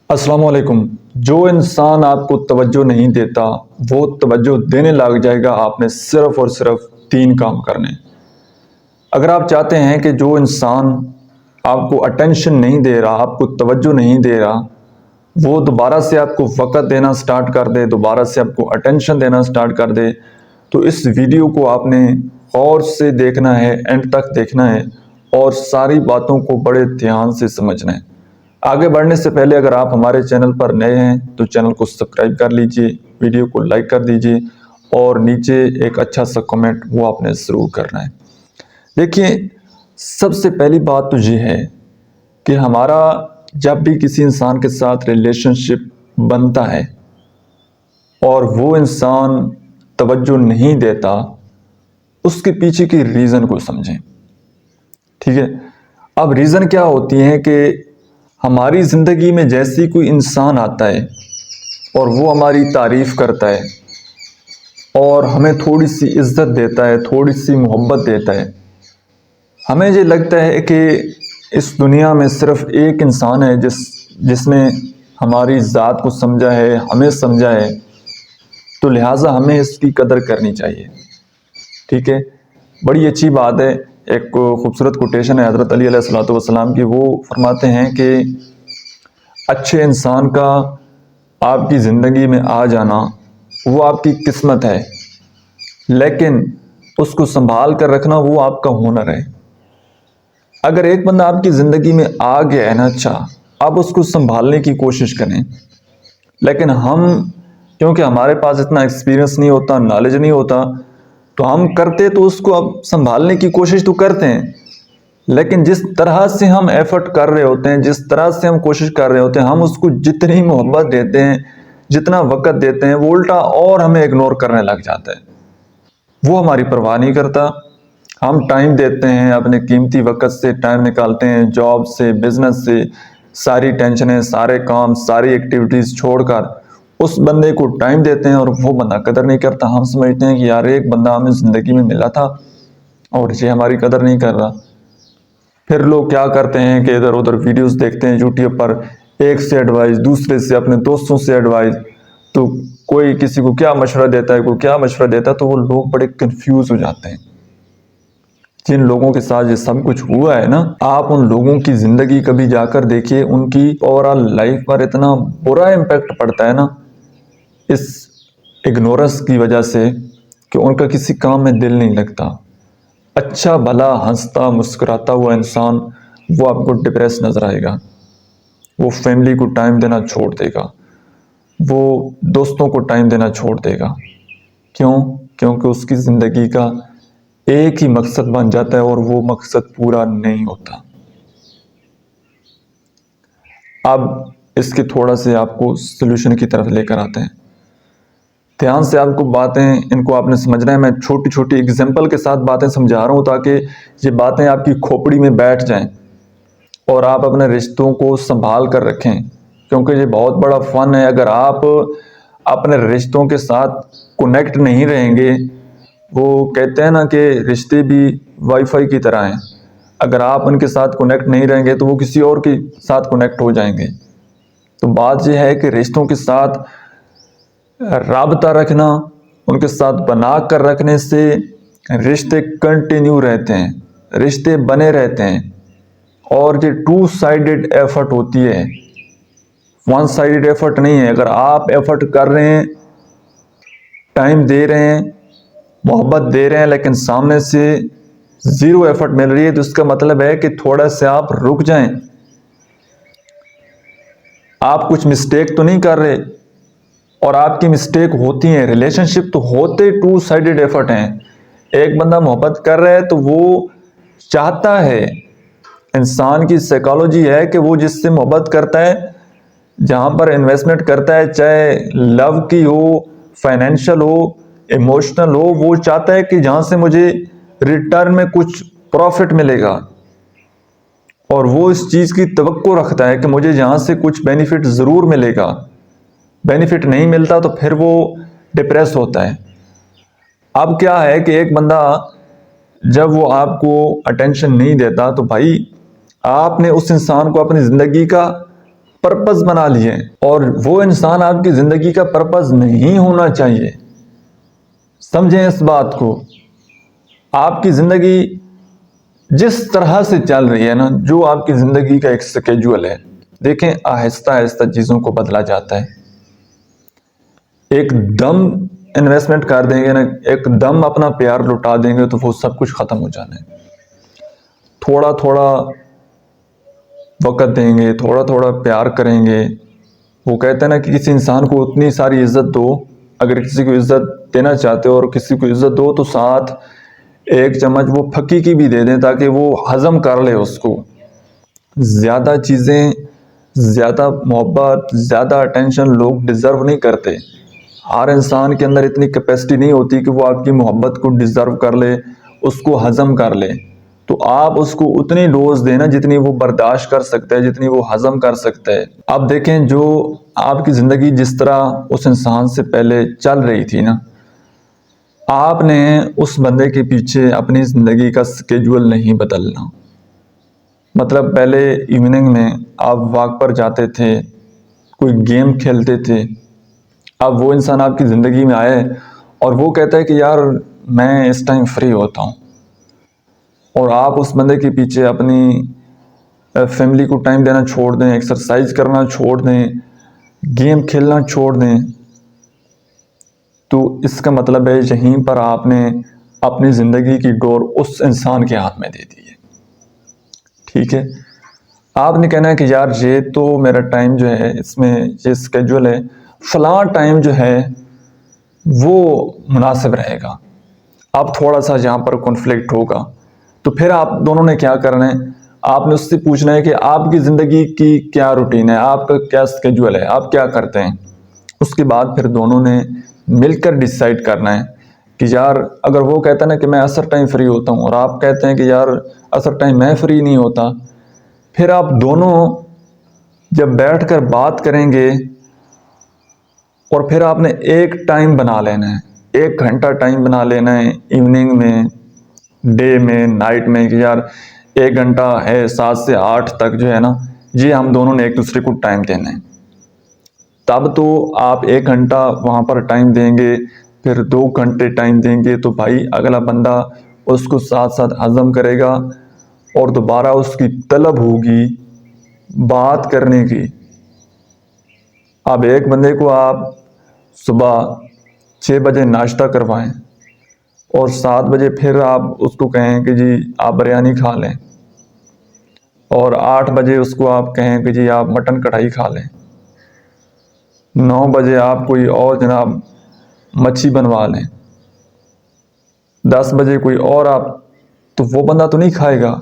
السلام علیکم۔ جو انسان آپ کو توجہ نہیں دیتا وہ توجہ دینے لگ جائے گا آپ نے صرف اور صرف 3 کام کرنے۔ اگر آپ چاہتے ہیں کہ جو انسان آپ کو اٹینشن نہیں دے رہا، آپ کو توجہ نہیں دے رہا، وہ دوبارہ سے آپ کو وقت دینا سٹارٹ کر دے، دوبارہ سے آپ کو اٹینشن دینا سٹارٹ کر دے، تو اس ویڈیو کو آپ نے غور سے دیکھنا ہے، اینڈ تک دیکھنا ہے اور ساری باتوں کو بڑے دھیان سے سمجھنا ہے۔ آگے بڑھنے سے پہلے اگر آپ ہمارے چینل پر نئے ہیں تو چینل کو سبسکرائب کر لیجئے، ویڈیو کو لائک کر دیجئے اور نیچے ایک اچھا سا کمنٹ وہ آپ نے ضرور کرنا ہے۔ دیکھیے، سب سے پہلی بات تو یہ ہے کہ ہمارا جب بھی کسی انسان کے ساتھ ریلیشن شپ بنتا ہے اور وہ انسان توجہ نہیں دیتا، اس کے پیچھے کی ریزن کو سمجھیں۔ ٹھیک ہے؟ اب ریزن کیا ہوتی ہے کہ ہماری زندگی میں جیسی کوئی انسان آتا ہے اور وہ ہماری تعریف کرتا ہے اور ہمیں تھوڑی سی عزت دیتا ہے، تھوڑی سی محبت دیتا ہے، ہمیں یہ لگتا ہے کہ اس دنیا میں صرف ایک انسان ہے جس نے ہماری ذات کو سمجھا ہے، ہمیں سمجھا ہے، تو لہٰذا ہمیں اس کی قدر کرنی چاہیے۔ ٹھیک ہے؟ بڑی اچھی بات ہے، ایک خوبصورت کوٹیشن ہے حضرت علی علیہ السلام کی، وہ فرماتے ہیں کہ اچھے انسان کا آپ کی زندگی میں آ جانا وہ آپ کی قسمت ہے، لیکن اس کو سنبھال کر رکھنا وہ آپ کا ہنر ہے۔ اگر ایک بندہ آپ کی زندگی میں آ گیا ہے نا، اچھا، آپ اس کو سنبھالنے کی کوشش کریں، لیکن ہم کیونکہ ہمارے پاس اتنا ایکسپیرینس نہیں ہوتا، نالج نہیں ہوتا، تو ہم کرتے تو اس کو اب سنبھالنے کی کوشش تو کرتے ہیں، لیکن جس طرح سے ہم ایفرٹ کر رہے ہوتے ہیں، جس طرح سے ہم کوشش کر رہے ہوتے ہیں، ہم اس کو جتنی محبت دیتے ہیں، جتنا وقت دیتے ہیں، وہ الٹا اور ہمیں اگنور کرنے لگ جاتا ہے۔ وہ ہماری پرواہ نہیں کرتا۔ ہم ٹائم دیتے ہیں، اپنے قیمتی وقت سے ٹائم نکالتے ہیں، جاب سے، بزنس سے، ساری ٹینشنیں، سارے کام، ساری ایکٹیویٹیز چھوڑ کر اس بندے کو ٹائم دیتے ہیں اور وہ بندہ قدر نہیں کرتا۔ ہم سمجھتے ہیں کہ یار ایک بندہ ہمیں زندگی میں ملا تھا اور یہ ہماری قدر نہیں کر رہا۔ پھر لوگ کیا کرتے ہیں کہ ادھر ادھر ویڈیوز دیکھتے ہیں یوٹیوب پر، ایک سے ایڈوائز، دوسرے سے، اپنے دوستوں سے ایڈوائز، تو کوئی کسی کو کیا مشورہ دیتا ہے، کوئی کیا مشورہ دیتا ہے، تو وہ لوگ بڑے کنفیوز ہو جاتے ہیں۔ جن لوگوں کے ساتھ یہ سب کچھ ہوا ہے نا، آپ ان لوگوں کی زندگی کبھی جا کر دیکھیے، ان کی اوور آل لائف پر اتنا برا امپیکٹ پڑتا ہے نا اس اگنورنس کی وجہ سے کہ ان کا کسی کام میں دل نہیں لگتا۔ اچھا بھلا ہنستا مسکراتا ہوا انسان وہ آپ کو ڈپریس نظر آئے گا، وہ فیملی کو ٹائم دینا چھوڑ دے گا، وہ دوستوں کو ٹائم دینا چھوڑ دے گا۔ کیوں؟ کیونکہ اس کی زندگی کا ایک ہی مقصد بن جاتا ہے اور وہ مقصد پورا نہیں ہوتا۔ اب اس کے تھوڑا سے آپ کو سلوشن کی طرف لے کر آتے ہیں۔ دھیان سے آپ کو باتیں ان کو آپ نے سمجھنا ہے، میں چھوٹی چھوٹی اگزامپل کے ساتھ باتیں سمجھا رہا ہوں تاکہ یہ باتیں آپ کی کھوپڑی میں بیٹھ جائیں اور آپ اپنے رشتوں کو سنبھال کر رکھیں، کیونکہ یہ بہت بڑا فن ہے۔ اگر آپ اپنے رشتوں کے ساتھ کنیکٹ نہیں رہیں گے، وہ کہتے ہیں نا کہ رشتے بھی وائی فائی کی طرح ہیں، اگر آپ ان کے ساتھ کنیکٹ نہیں رہیں گے تو وہ کسی اور کے ساتھ کنیکٹ ہو جائیں گے۔ تو بات یہ ہے کہ رشتوں کے ساتھ رابطہ رکھنا، ان کے ساتھ بنا کر رکھنے سے رشتے کنٹینیو رہتے ہیں، رشتے بنے رہتے ہیں، اور یہ 2 سائیڈڈ ایفرٹ ہوتی ہے، 1 سائیڈڈ ایفرٹ نہیں ہے۔ اگر آپ ایفرٹ کر رہے ہیں، ٹائم دے رہے ہیں، محبت دے رہے ہیں، لیکن سامنے سے 0 ایفرٹ مل رہی ہے، تو اس کا مطلب ہے کہ تھوڑا سے آپ رک جائیں۔ آپ کچھ مسٹیک تو نہیں کر رہے، اور آپ کی مسٹیک ہوتی ہیں، ریلیشن شپ تو ہوتے 2 سائیڈڈ ایفرٹ ہیں۔ ایک بندہ محبت کر رہا ہے تو وہ چاہتا ہے، انسان کی سائیکالوجی ہے کہ وہ جس سے محبت کرتا ہے، جہاں پر انویسٹمنٹ کرتا ہے، چاہے لو کی ہو، فائنینشل ہو، ایموشنل ہو، وہ چاہتا ہے کہ جہاں سے مجھے ریٹرن میں کچھ پروفٹ ملے گا، اور وہ اس چیز کی توقع رکھتا ہے کہ مجھے یہاں سے کچھ بینیفٹ ضرور ملے گا۔ بینیفٹ نہیں ملتا تو پھر وہ ڈپریس ہوتا ہے۔ اب کیا ہے کہ ایک بندہ جب وہ آپ کو اٹینشن نہیں دیتا تو بھائی آپ نے اس انسان کو اپنی زندگی کا پرپز بنا لیے، اور وہ انسان آپ کی زندگی کا پرپز نہیں ہونا چاہیے۔ سمجھیں اس بات کو۔ آپ کی زندگی جس طرح سے چل رہی ہے نا، جو آپ کی زندگی کا ایک سکیجول ہے، دیکھیں آہستہ آہستہ چیزوں کو بدلا جاتا ہے۔ ایک دم انویسٹمنٹ کر دیں گے نا، ایک دم اپنا پیار لٹا دیں گے تو وہ سب کچھ ختم ہو جانا ہے۔ تھوڑا تھوڑا وقت دیں گے، تھوڑا تھوڑا پیار کریں گے۔ وہ کہتے ہیں نا کہ کسی انسان کو اتنی ساری عزت دو، اگر کسی کو عزت دینا چاہتے ہو اور کسی کو عزت دو تو ساتھ ایک چمچ وہ پھکی کی بھی دے دیں تاکہ وہ ہضم کر لے اس کو۔ زیادہ چیزیں، زیادہ محبت، زیادہ اٹینشن لوگ ڈیزرو نہیں کرتے۔ ہر انسان کے اندر اتنی کیپیسٹی نہیں ہوتی کہ وہ آپ کی محبت کو ڈیزرو کر لے، اس کو ہضم کر لے۔ تو آپ اس کو اتنی ڈوز دینا جتنی وہ برداشت کر سکتا ہے، جتنی وہ ہضم کر سکتا ہے۔ اب دیکھیں جو آپ کی زندگی جس طرح اس انسان سے پہلے چل رہی تھی نا، آپ نے اس بندے کے پیچھے اپنی زندگی کا سکیجول نہیں بدلنا۔ مطلب پہلے ایوننگ میں آپ واک پر جاتے تھے، کوئی گیم کھیلتے تھے، اب وہ انسان آپ کی زندگی میں آئے اور وہ کہتا ہے کہ یار میں اس ٹائم فری ہوتا ہوں، اور آپ اس بندے کے پیچھے اپنی فیملی کو ٹائم دینا چھوڑ دیں، ایکسرسائز کرنا چھوڑ دیں، گیم کھیلنا چھوڑ دیں، تو اس کا مطلب ہے یہیں پر آپ نے اپنی زندگی کی ڈور اس انسان کے ہاتھ میں دے دی ہے۔ ٹھیک ہے، آپ نے کہنا ہے کہ یار یہ تو میرا ٹائم جو ہے، اس میں یہ اسکیجول ہے، فلاں ٹائم جو ہے وہ مناسب رہے گا۔ اب تھوڑا سا جہاں پر کنفلکٹ ہوگا تو پھر آپ دونوں نے کیا کرنا ہے، آپ نے اس سے پوچھنا ہے کہ آپ کی زندگی کی کیا روٹین ہے، آپ کا کیا اسکیجول ہے، آپ کیا کرتے ہیں۔ اس کے بعد پھر دونوں نے مل کر ڈیسائیڈ کرنا ہے کہ یار اگر وہ کہتا ہے نا کہ میں عصر ٹائم فری ہوتا ہوں اور آپ کہتے ہیں کہ یار عصر ٹائم میں فری نہیں ہوتا، پھر آپ دونوں جب بیٹھ کر بات کریں گے اور پھر آپ نے ایک ٹائم بنا لینا ہے، 1 گھنٹہ ٹائم بنا لینا ہے ایوننگ میں، ڈے میں، نائٹ میں، کہ یار 1 گھنٹہ ہے 7 سے 8 تک جو ہے نا، یہ ہم دونوں نے ایک دوسرے کو ٹائم دینا ہے۔ تب تو آپ 1 گھنٹہ وہاں پر ٹائم دیں گے، پھر 2 گھنٹے ٹائم دیں گے، تو بھائی اگلا بندہ اس کو ساتھ ساتھ ہضم کرے گا اور دوبارہ اس کی طلب ہوگی بات کرنے کی۔ اب ایک بندے کو آپ صبح 6 بجے ناشتہ کروائیں اور 7 بجے پھر آپ اس کو کہیں کہ جی آپ بریانی کھا لیں، اور 8 بجے اس کو آپ کہیں کہ جی آپ مٹن کڑھائی کھا لیں، 9 بجے آپ کوئی اور جناب مچھی بنوا لیں، 10 بجے کوئی اور آپ، تو وہ بندہ تو نہیں کھائے گا۔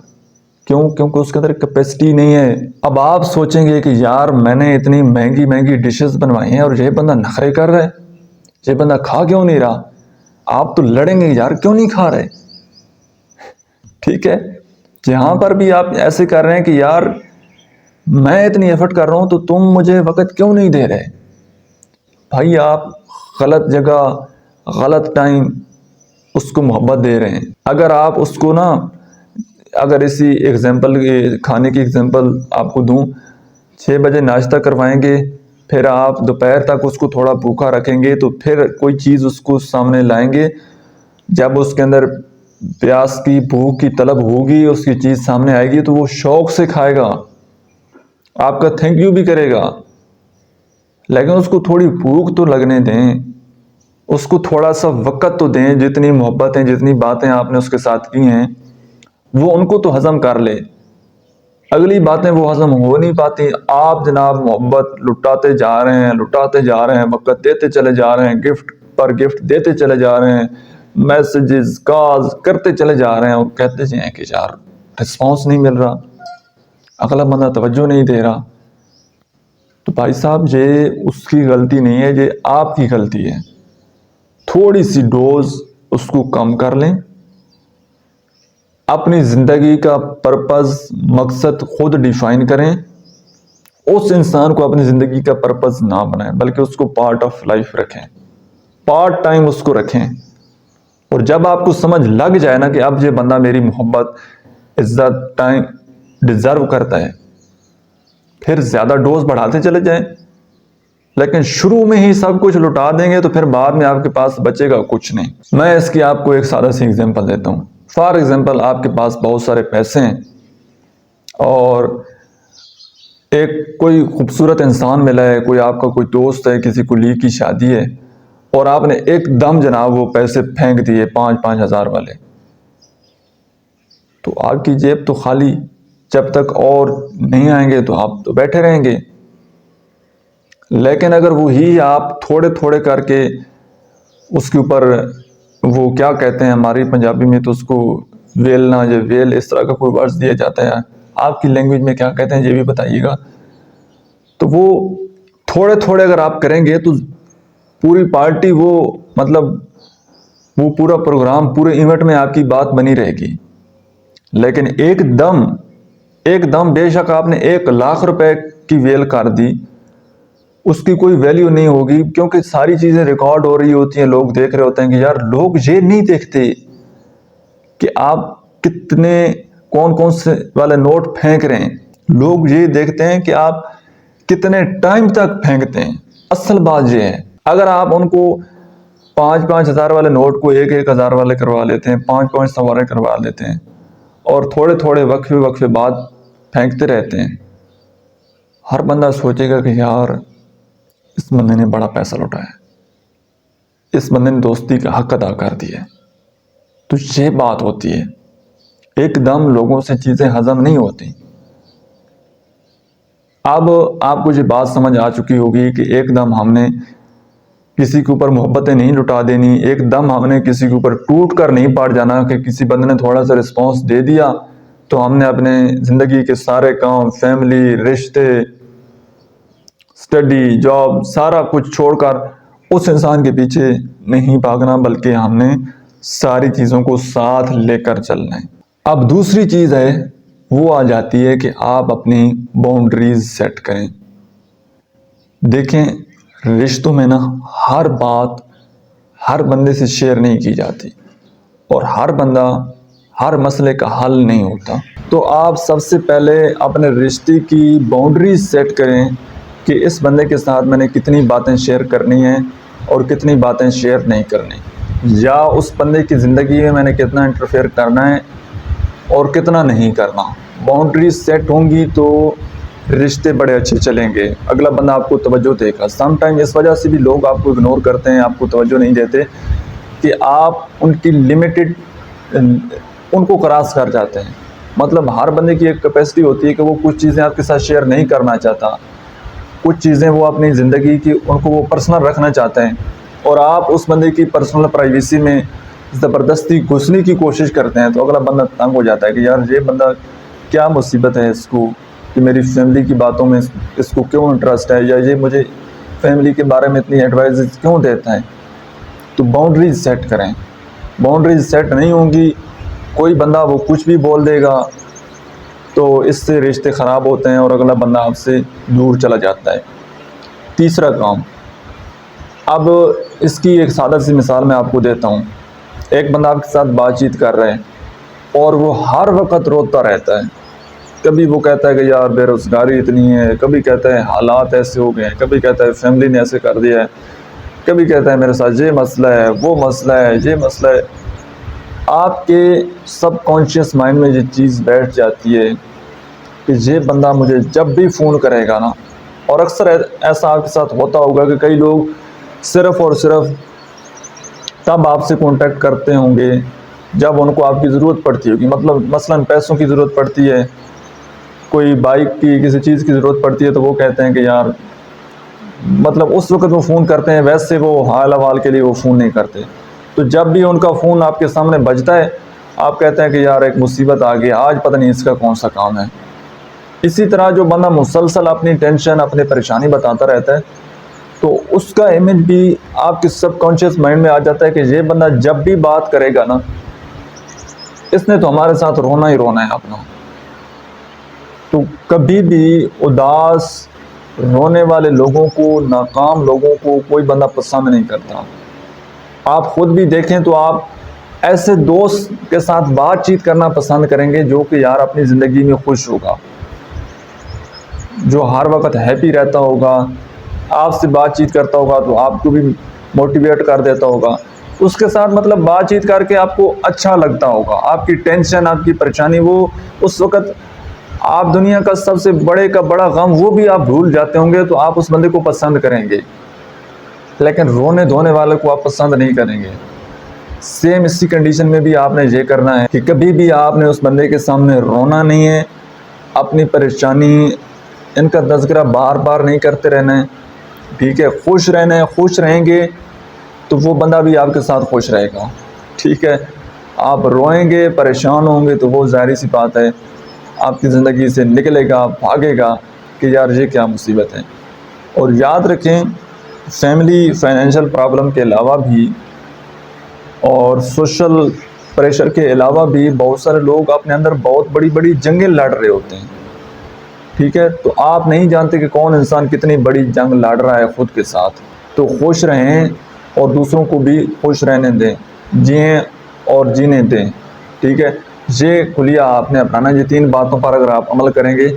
کیوں؟ کیونکہ اس کے اندر کیپیسٹی نہیں ہے۔ اب آپ سوچیں گے کہ یار میں نے اتنی مہنگی مہنگی ڈشز بنوائی ہیں اور یہ بندہ نخرے کر رہا ہے، یہ بندہ کھا کیوں نہیں رہا؟ آپ تو لڑیں گے یار کیوں نہیں کھا رہے؟ ٹھیک ہے، جہاں پر بھی آپ ایسے کر رہے ہیں کہ یار میں اتنی ایفرٹ کر رہا ہوں تو تم مجھے وقت کیوں نہیں دے رہے؟ بھائی آپ غلط جگہ، غلط ٹائم اس کو محبت دے رہے ہیں۔ اگر آپ اس کو نا، اگر اسی ایگزامپل کھانے کی ایگزامپل آپ کو دوں، 6 بجے ناشتہ کروائیں گے، پھر آپ دوپہر تک اس کو تھوڑا بھوکا رکھیں گے، تو پھر کوئی چیز اس کو سامنے لائیں گے، جب اس کے اندر پیاس کی، بھوک کی طلب ہوگی، اس کی چیز سامنے آئے گی تو وہ شوق سے کھائے گا، آپ کا تھینک یو بھی کرے گا۔ لیکن اس کو تھوڑی بھوک تو لگنے دیں، اس کو تھوڑا سا وقت تو دیں، جتنی محبتیں، جتنی باتیں آپ نے اس کے ساتھ کی ہیں وہ ان کو تو ہضم کر لے۔ اگلی باتیں وہ ہضم ہو نہیں پاتی، آپ جناب محبت لٹاتے جا رہے ہیں، لٹاتے جا رہے ہیں، وقت دیتے چلے جا رہے ہیں، گفٹ پر گفٹ دیتے چلے جا رہے ہیں، میسیجز کالز کرتے چلے جا رہے ہیں، اور کہتے ہیں کہ یار رسپانس نہیں مل رہا، اگلا بندہ توجہ نہیں دے رہا۔ تو بھائی صاحب یہ اس کی غلطی نہیں ہے، یہ آپ کی غلطی ہے۔ تھوڑی سی ڈوز اس کو کم کر لیں، اپنی زندگی کا پرپز، مقصد خود ڈیفائن کریں، اس انسان کو اپنی زندگی کا پرپز نہ بنائیں بلکہ اس کو پارٹ آف لائف رکھیں، پارٹ ٹائم اس کو رکھیں، اور جب آپ کو سمجھ لگ جائے نا کہ اب یہ بندہ میری محبت، عزت، ٹائم ڈیزرو کرتا ہے، پھر زیادہ ڈوز بڑھاتے چلے جائیں، لیکن شروع میں ہی سب کچھ لٹا دیں گے تو پھر بعد میں آپ کے پاس بچے گا کچھ نہیں۔ میں اس کی آپ کو ایک سادہ سی ایگزامپل دیتا ہوں۔ فار ایگزامپل، آپ کے پاس بہت سارے پیسے ہیں اور ایک کوئی خوبصورت انسان ملا ہے، کوئی آپ کا کوئی دوست ہے، کسی کولیگ کی شادی ہے، اور آپ نے ایک دم جناب وہ پیسے پھینک دیے 5,000 والے، تو آپ کی جیب تو خالی، جب تک اور نہیں آئیں گے تو آپ تو بیٹھے رہیں گے۔ لیکن اگر وہی آپ تھوڑے تھوڑے کر کے اس کے اوپر، وہ کیا کہتے ہیں ہماری پنجابی میں تو اس کو ویلنا یا ویل اس طرح کا کوئی ورڈ دیا جاتا ہے، آپ کی لینگویج میں کیا کہتے ہیں یہ بھی بتائیے گا، تو وہ تھوڑے تھوڑے اگر آپ کریں گے تو پوری پارٹی وہ مطلب وہ پورا پروگرام پورے ایونٹ میں آپ کی بات بنی رہے گی۔ لیکن ایک دم بے شک آپ نے 1,00,000 روپے کی ویل کر دی، اس کی کوئی ویلیو نہیں ہوگی، کیونکہ ساری چیزیں ریکارڈ ہو رہی ہوتی ہیں، لوگ دیکھ رہے ہوتے ہیں کہ یار لوگ یہ نہیں دیکھتے کہ آپ کتنے کون سے والے نوٹ پھینک رہے ہیں، لوگ یہ دیکھتے ہیں کہ آپ کتنے ٹائم تک پھینکتے ہیں۔ اصل بات یہ ہے، اگر آپ ان کو 5,000 والے نوٹ کو 1,000 والے کروا لیتے ہیں، 500 والے کروا لیتے ہیں اور تھوڑے تھوڑے وقفے بعد پھینکتے رہتے ہیں، ہر بندہ سوچے گا کہ یار اس بندے نے بڑا پیسہ لوٹایا، اس بندے نے دوستی کا حق ادا کر دیا۔ تو یہ بات ہوتی ہے، ایک دم لوگوں سے چیزیں ہضم نہیں ہوتی۔ اب آپ کو یہ بات سمجھ آ چکی ہوگی کہ ایک دم ہم نے کسی کے اوپر محبتیں نہیں لٹا دینی، ایک دم ہم نے کسی کے اوپر ٹوٹ کر نہیں پڑ جانا کہ کسی بندے نے تھوڑا سا رسپانس دے دیا تو ہم نے اپنے زندگی کے سارے کام، فیملی، رشتے، اسٹڈی، جاب، سارا کچھ چھوڑ کر اس انسان کے پیچھے نہیں بھاگنا، بلکہ ہم نے ساری چیزوں کو ساتھ لے کر چلنا ہے۔ اب دوسری چیز ہے، وہ آ جاتی ہے کہ آپ اپنی باؤنڈریز سیٹ کریں۔ دیکھیں رشتوں میں نا ہر بات ہر بندے سے شیئر نہیں کی جاتی، اور ہر بندہ ہر مسئلے کا حل نہیں ہوتا۔ تو آپ سب سے پہلے اپنے رشتے کی باؤنڈریز سیٹ کریں کہ اس بندے کے ساتھ میں نے کتنی باتیں شیئر کرنی ہیں اور کتنی باتیں شیئر نہیں کرنی، یا اس بندے کی زندگی میں نے کتنا انٹرفیئر کرنا ہے اور کتنا نہیں کرنا۔ باؤنڈریز سیٹ ہوں گی تو رشتے بڑے اچھے چلیں گے، اگلا بندہ آپ کو توجہ دے گا۔ سم ٹائم اس وجہ سے بھی لوگ آپ کو اگنور کرتے ہیں، آپ کو توجہ نہیں دیتے کہ آپ ان کی لمیٹڈ ان کو کراس کر جاتے ہیں۔ مطلب ہر بندے کی ایک کیپیسٹی ہوتی ہے کہ وہ کچھ چیزیں آپ کے ساتھ شیئر نہیں کرنا چاہتا، کچھ چیزیں وہ اپنی زندگی کی ان کو وہ پرسنل رکھنا چاہتے ہیں، اور آپ اس بندے کی پرسنل پرائیویسی میں زبردستی گھسنے کی کوشش کرتے ہیں، تو اگلا بندہ تنگ ہو جاتا ہے کہ یار یہ بندہ کیا مصیبت ہے اس کو کہ میری فیملی کی باتوں میں اس کو کیوں انٹرسٹ ہے، یا یہ مجھے فیملی کے بارے میں اتنی ایڈوائز کیوں دیتا ہے۔ تو باؤنڈریز سیٹ کریں۔ باؤنڈریز سیٹ نہیں ہوں گی، کوئی بندہ وہ کچھ بھی بول دے گا تو اس سے رشتے خراب ہوتے ہیں اور اگلا بندہ آپ سے دور چلا جاتا ہے۔ تیسرا کام، اب اس کی ایک سادہ سی مثال میں آپ کو دیتا ہوں۔ ایک بندہ آپ کے ساتھ بات چیت کر رہے ہیں اور وہ ہر وقت روتا رہتا ہے، کبھی وہ کہتا ہے کہ یار بے روزگاری اتنی ہے، کبھی کہتا ہے حالات ایسے ہو گئے ہیں، کبھی کہتا ہے فیملی نے ایسے کر دیا ہے، کبھی کہتا ہے میرے ساتھ یہ مسئلہ ہے، وہ مسئلہ ہے، یہ مسئلہ ہے۔ آپ کے سب کانشیس مائنڈ میں یہ چیز بیٹھ جاتی ہے کہ یہ بندہ مجھے جب بھی فون کرے گا نا، اور اکثر ایسا آپ کے ساتھ ہوتا ہوگا کہ کئی لوگ صرف اور صرف تب آپ سے کانٹیکٹ کرتے ہوں گے جب ان کو آپ کی ضرورت پڑتی ہوگی، مطلب مثلاً پیسوں کی ضرورت پڑتی ہے، کوئی بائک کی کسی چیز کی ضرورت پڑتی ہے تو وہ کہتے ہیں کہ یار مطلب اس وقت وہ فون کرتے ہیں، ویسے وہ حال احوال کے لیے وہ فون نہیں کرتے۔ تو جب بھی ان کا فون آپ کے سامنے بجتا ہے آپ کہتے ہیں کہ یار ایک مصیبت آ گئی، آج پتہ نہیں اس کا کون سا کام ہے۔ اسی طرح جو بندہ مسلسل اپنی ٹینشن، اپنی پریشانی بتاتا رہتا ہے تو اس کا امیج بھی آپ کے سب کانشیس مائنڈ میں آ جاتا ہے کہ یہ بندہ جب بھی بات کرے گا نا، اس نے تو ہمارے ساتھ رونا ہی رونا ہے اپنا۔ تو کبھی بھی اداس رونے والے لوگوں کو، ناکام لوگوں کو کوئی بندہ پسند نہیں کرتا۔ آپ خود بھی دیکھیں تو آپ ایسے دوست کے ساتھ بات چیت کرنا پسند کریں گے جو کہ یار اپنی زندگی میں خوش ہوگا، جو ہر وقت ہیپی رہتا ہوگا، آپ سے بات چیت کرتا ہوگا تو آپ کو بھی موٹیویٹ کر دیتا ہوگا، اس کے ساتھ مطلب بات چیت کر کے آپ کو اچھا لگتا ہوگا، آپ کی ٹینشن، آپ کی پریشانی، وہ اس وقت آپ دنیا کا سب سے بڑے کا بڑا غم وہ بھی آپ بھول جاتے ہوں گے، تو آپ اس بندے کو پسند کریں گے۔ لیکن رونے دھونے والے کو آپ پسند نہیں کریں گے۔ سیم اسی کنڈیشن میں بھی آپ نے یہ کرنا ہے کہ کبھی بھی آپ نے اس بندے کے سامنے رونا نہیں ہے، اپنی پریشانی ان کا تذکرہ بار بار نہیں کرتے رہنا ہے، ٹھیک ہے؟ خوش رہنا ہے، خوش رہیں گے تو وہ بندہ بھی آپ کے ساتھ خوش رہے گا، ٹھیک ہے؟ آپ روئیں گے، پریشان ہوں گے تو وہ ظاہری سی بات ہے آپ کی زندگی سے نکلے گا، بھاگے گا کہ یار یہ کیا مصیبت ہے۔ اور یاد رکھیں، فیملی فائنینشیل پرابلم کے علاوہ بھی اور سوشل پریشر کے علاوہ بھی بہت سارے لوگ اپنے اندر بہت بڑی بڑی جنگیں لڑ رہے ہوتے ہیں، ٹھیک ہے؟ تو آپ نہیں جانتے کہ کون انسان کتنی بڑی جنگ لڑ رہا ہے خود کے ساتھ۔ تو خوش رہیں اور دوسروں کو بھی خوش رہنے دیں، جئیں اور جینے دیں، ٹھیک ہے؟ یہ کلیہ آپ نے اپنانا، یہ 3 باتوں پر اگر آپ عمل کریں گے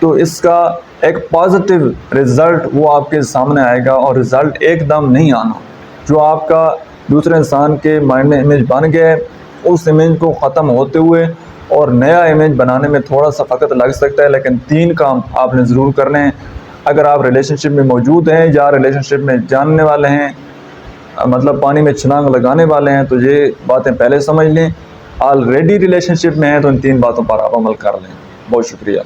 تو اس کا ایک پازیٹیو رزلٹ وہ آپ کے سامنے آئے گا، اور رزلٹ ایک دم نہیں آنا۔ جو آپ کا دوسرے انسان کے مائنڈ میں امیج بن گیا ہے، اس امیج کو ختم ہوتے ہوئے اور نیا امیج بنانے میں تھوڑا سا وقت لگ سکتا ہے، لیکن 3 کام آپ نے ضرور کرنے ہیں۔ اگر آپ ریلیشن شپ میں موجود ہیں یا ریلیشن شپ میں جاننے والے ہیں، مطلب پانی میں چھلانگ لگانے والے ہیں، تو یہ باتیں پہلے سمجھ لیں۔ آلریڈی ریلیشن شپ میں ہیں تو ان 3 باتوں پر آپ عمل کر لیں۔ بہت شکریہ۔